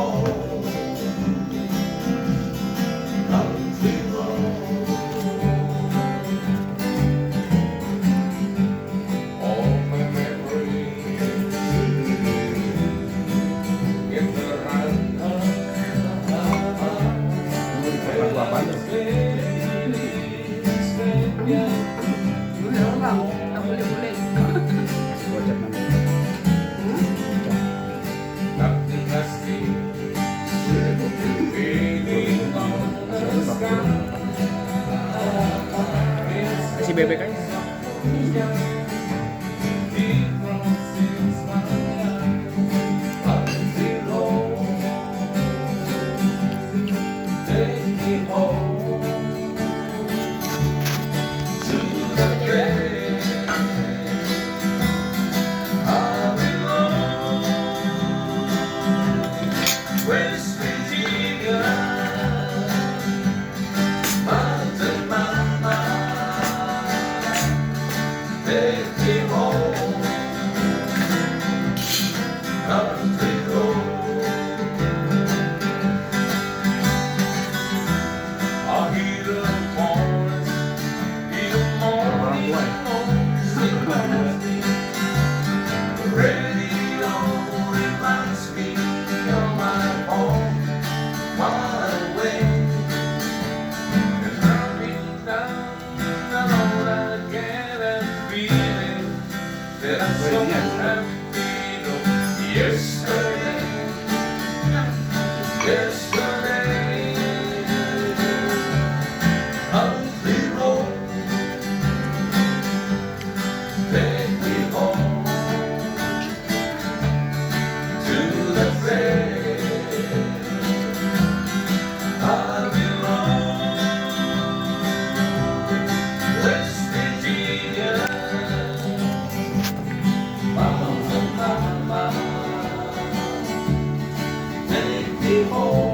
home, country road. All my memories in the run. Udah bang, tak boleh-boleh. Gojek namanya. Nothing has been feeling on the sky. Kasih bebek aja. Take me home to the place I belong, West Virginia, Mountain Mama. Take me home, country road. I hear the forest in the morning, the radio reminds me of my home, far away. And running down the road I get a feeling that I'm so happy. Yesterday, yesterday, country road, take me home to the place I belong, West Virginia, Mountain Mama, take me home.